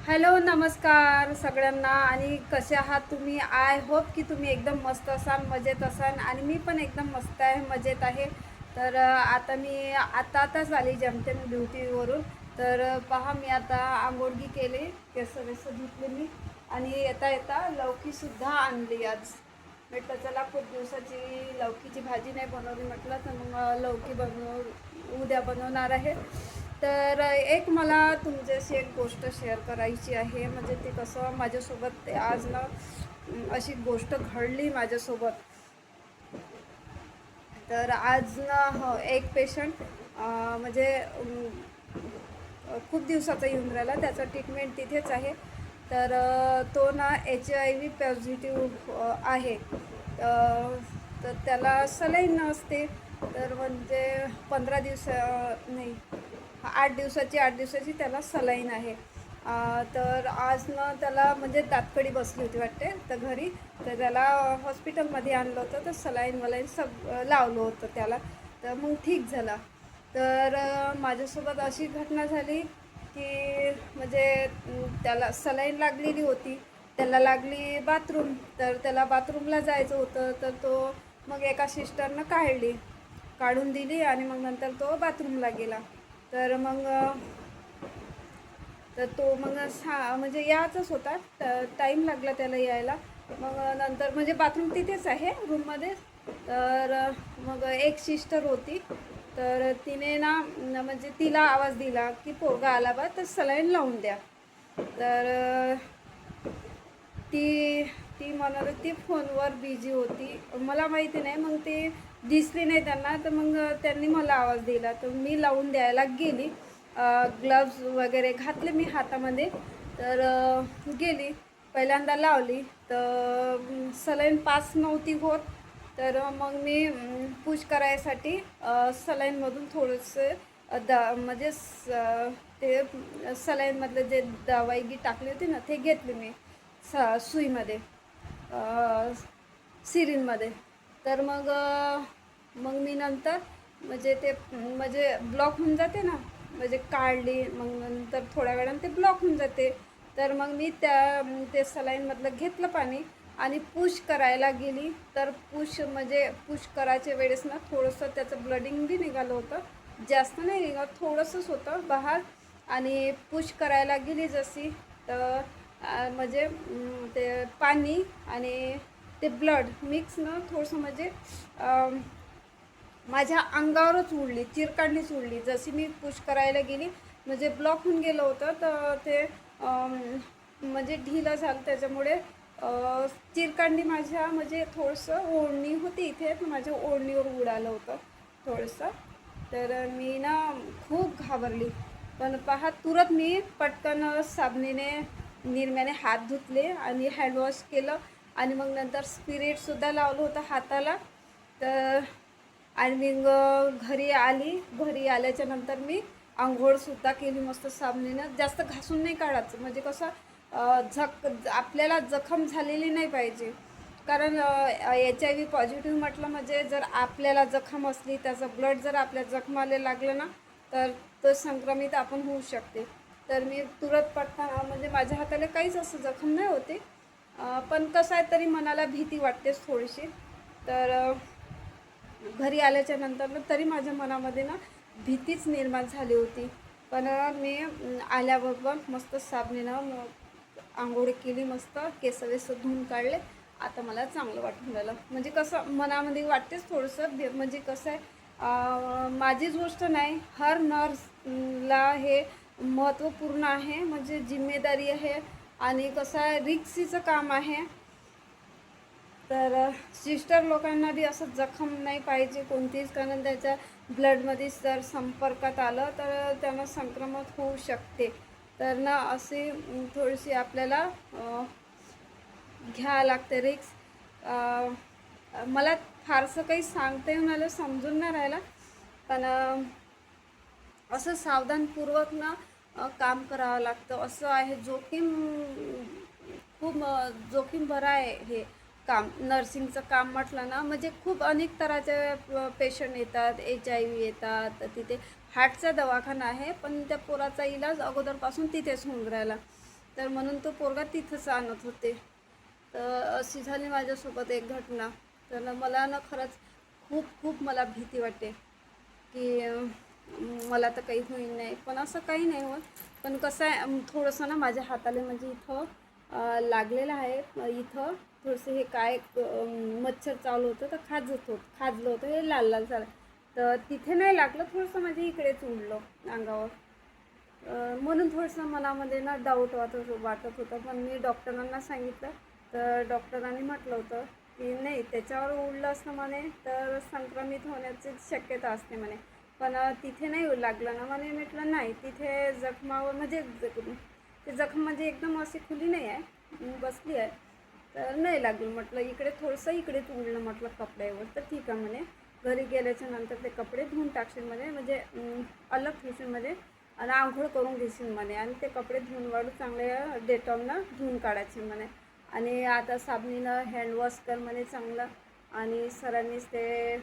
Hello, नमस्कार सगळ्यांना. आणि कसे आहात तुम्ही? आय होप की तुम्ही एकदम मस्त असाल, मजेत असाल. आणि मी पण एकदम मस्त आहे, मजेत आहे. तर आता मी आताच आली जेमतेम ड्युटीवरून. तर पहा, मी आता आंघोळगी केली, केस धुतले मी. आणि येता येता लौकीसुद्धा आणली आज. म्हटलं चला, खूप दिवसाची लौकीची भाजी नाही बनवली, म्हटलं तर मग लौकी उद्या बनवणार आहे. तर एक मला तुमच्याशी एक गोष्ट शेअर करायची आहे. म्हणजे ते कसं माझ्यासोबत ते आज ना अशी गोष्ट घडली माझ्यासोबत. तर आज ना एक पेशंट म्हणजे खूप दिवसाचा येऊन राहिला, त्याचा ट्रीटमेंट तिथेच आहे. तर तो ना HIV पॉझिटिव्ह आहे. तर त्याला सलाईन नसते. तर म्हणजे 15 दिवस नाही, 8 दिवसाची त्याला सलाईन आहे. तर आज ना त्याला म्हणजे दातकडी बसली होती वाटते तर घरी. तर त्याला हॉस्पिटलमध्ये आणलं होतं, तर सलाईन वलाईन लावलं होतं त्याला. तर मग ठीक झाला. तर माझ्यासोबत अशी घटना झाली की म्हणजे त्याला सलाईन लागलेली होती, त्याला लागली बाथरूम. तर त्याला बाथरूमला जायचं होतं. तर तो मग एका सिस्टरनं काढून दिली आणि मग नंतर तो बाथरूमला गेला. तर मग तो मग म्हणजे याचाच होता, टाईम लागला त्याला यायला. मग नंतर म्हणजे बाथरूम तिथेच आहे रूममध्ये. तर मग एक सिस्टर होती. तर तिने ना म्हणजे तिला आवाज दिला की पोरगा आला बा, तर सलाईन लावून द्या. तर ती ती म्हणत होती फोनवर बिझी होती, मला माहिती नाही. मग ती दिसली नाही त्यांना, तर मग त्यांनी मला आवाज दिला, तर मी लावून द्यायला गेली. ग्लव्ज वगैरे घातले मी हातामध्ये. तर गेली, पहिल्यांदा लावली. तर सलाईन पास नव्हती होत. तर मग मी पुश करायसाठी सलाईनमधून थोडंसं म्हणजे ते सलाईनमधलं जे दवाई टाकली होती ना, ते घेतली मी सुईमध्ये, सिरिनमध्ये. तर मग मी नंतर म्हणजे ते म्हणजे ब्लॉक होऊन जाते ना, म्हणजे काढली. मग नंतर थोड्या वेळानं ते ब्लॉक होऊन जाते. तर मग मी ते सलाईनमधलं घेतलं पाणी आणि पुश करायला गेली. तर पुश करायच्या वेळेस ना थोडंसं त्याचं ब्लडिंग बी निघालं होतं, जास्त नाही निघालं, थोडंसंच होतं बाहेर. आणि पुश करायला गेली जशी, तर म्हणजे ते पाणी आणि ते ब्लड मिक्स ना थोडंसं म्हणजे माझ्या अंगावरच उडली, चिरकांडीच उडली. जशी मी पुश करायला गेली, म्हणजे ब्लॉक होऊन गेलं होतं. तर ते म्हणजे ढिलं झालं, त्याच्यामुळे चिरकांडी माझ्या म्हणजे थोडंसं ओढणी होती इथे, माझ्या ओढणीवर उडालं होतं थोडंसं. तर मी ना खूप घाबरली. पण पहा, तुरंत मी पटकन साबणीने निरम्याने हात धुतले आणि हँडवॉश केलं. आणि मग नंतर स्पिरिटसुद्धा लावलं होतं हाताला. तर आणि मग घरी आल्याच्या नंतर मी आंघोळसुद्धा केली मस्त साबणीनं. जास्त घासून नाही काढायचं, म्हणजे कसं आपल्याला जखम झालेली नाही पाहिजे. कारण HIV पॉझिटिव्ह म्हटलं म्हणजे जर आपल्याला जखम असली, त्याचं ब्लड जर आपल्या जखमाला लागलं ना, तर तो संक्रमित आपण होऊ शकते. तर मी तुरंत पटकन म्हणजे माझ्या हाताला काहीच असं जखम नाही होते. पण कसं आहे, तरी मनाला भीती वाटतेच थोडीशी. तर घरी आल्याच्या नंतर तरी माझ्या मनामध्ये ना भीतीच निर्माण झाली होती. पण मी आल्याबरोबर मस्त साबणीनं आंघोळ केली, मस्त केस धुवून काढले. आता मला चांगलं वाटून राहिलं. म्हणजे कसं मनामध्ये वाटतेच थोडंसं म्हणजे कसं आहे, माझीच गोष्ट नाही, हर नर्सला हे महत्त्वपूर्ण आहे, म्हणजे जिम्मेदारी आहे. आणि कसं आहे, रिक्सीचं काम आहे. तर सिस्टर लोकांना बी असं जखम नाही पाहिजे कोणतीच, कारण त्याच्या ब्लडमध्ये जर संपर्कात आलं तर त्यांना संक्रमण होऊ शकते. तर ना अशी थोडीशी आपल्याला घ्यावं लागते रिक्स. मला फारसं काही सांगता येऊन आलं, समजून नाही राहिलं. पण असं सावधानपूर्वक ना काम करावं लागतं, असं आहे. खूप जोखीम भरा आहे हे काम. नर्सिंगचं काम म्हटलं ना, म्हणजे खूप अनेक तऱ्हाचे पेशंट येतात, HIV येतात. तर तिथे हार्टचा दवाखाना आहे, पण त्या पोराचा इलाज अगोदरपासून तिथेच होऊन राहिला. तर म्हणून तो पोरगा तिथंच आणत होते. तर अशी झाली माझ्यासोबत एक घटना. तर मला ना खरंच खूप खूप मला भीती वाटते की मला तर काही होईल नाही, पण असं काही नाही होत. पण कसं आहे, थोडंसं ना माझ्या हाताला म्हणजे इथं लागलेलं आहे. इथं थोडंसं हे काय मच्छर चावलं होतं तर खाजलं होतं, हे लाल लाल झालं. तर तिथे नाही लागलं, थोडंसं माझ्या इकडेच उडलं अंगावर. म्हणून थोडंसं मनामध्ये ना डाऊट वाटत होतं. पण मी डॉक्टरांना सांगितलं, तर डॉक्टरांनी म्हटलं होतं की नाही, त्याच्यावर उडलं असतं म्हणे तर संक्रमित होण्याची शक्यता असते म्हणे. पण तिथे नाही लागलं ना म्हणे. म्हटलं नाही, तिथे जखमावर म्हणजे ते जखम म्हणजे एकदम अशी खुली नाही आहे, बसली आहे, तर नाही लागलं. म्हटलं इकडे थोडंसं इकडेच उडलं म्हटलं कपड्यावर. तर ठीक आहे म्हणे, घरी गेल्याच्या नंतर ते कपडे धुवून टाकशील म्हणे, म्हणजे अलग ठेवशील म्हणे आणि आंघोळ करून घेशील म्हणे, आणि ते कपडे धुवून वाढून चांगले डेटॉलनं धुवून काढायचे म्हणे. आणि आता साबणीनं हँडवॉश कर म्हणे चांगलं. आणि सरांनीच ते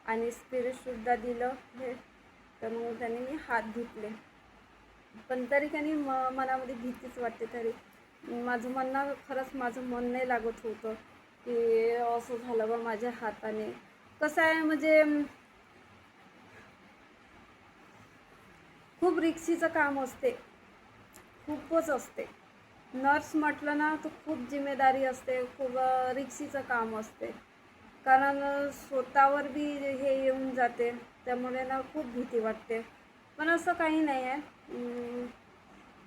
आणि स्पिरिटसुद्धा दिलं हे. तर मग त्यांनी मी हात धुतले. पण तरी त्यांनी मनामध्ये भीतीच वाटते. तरी माझं म्हणणं खरंच माझं मन नाही लागत होतं की असं झालं बा माझ्या हाताने. कसं आहे म्हणजे खूप रिक्सीचं काम असते, खूपच असते. नर्स म्हटलं ना तर खूप जिम्मेदारी असते, खूप रिक्सीचं काम असते. कारण स्वतःवर बी हे येऊन जाते, त्यामुळे ना खूप भीती वाटते. पण असं काही नाही आहे,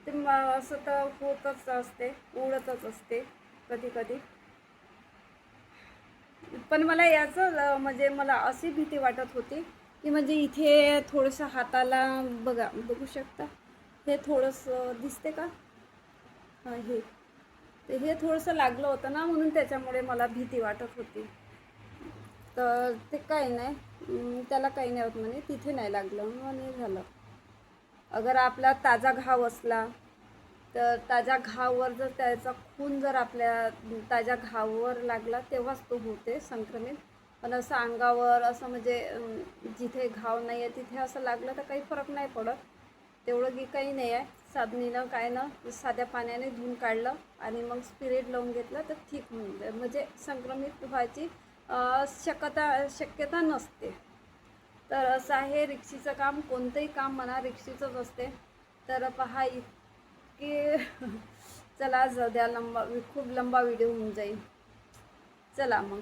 ते असं तर होतच असते, उडतच असते कधी कधी. पण मला याचं म्हणजे मला अशी भीती वाटत होती की म्हणजे इथे थोडंसं हाताला बघू शकता, हे थोडंसं दिसते का, हे ते हे थोडंसं लागलं होतं ना, म्हणून त्याच्यामुळे मला भीती वाटत होती. तर ते काही नाही, त्याला काही नाही होत म्हणे, तिथे नाही लागलं म्हणे, झालं. अगर आपला ताजा घाव असला तर ताज्या घावावर जर त्याचा खून जर आपल्या ताज्या घावावर लागला तेव्हाच तो होते संक्रमित. पण असं अंगावर असं म्हणजे जिथे घाव नाही आहे तिथे असं लागलं तर काही फरक नाही पडत, तेवढं की काही नाही आहे. साबणीनं काय ना साध्या पाण्याने धुवून काढलं आणि मग स्पिरिट लावून घेतलं तर ठीक होऊन जाईल, म्हणजे संक्रमित व्हायची शक्यता नसते. तर असं आहे, रिक्षीचं काम कोणतंही काम म्हणा रिक्षीचंच असते. तर पहा की चला जाऊ द्या, खूप लंबा व्हिडिओ होऊन जाईल. चला मग.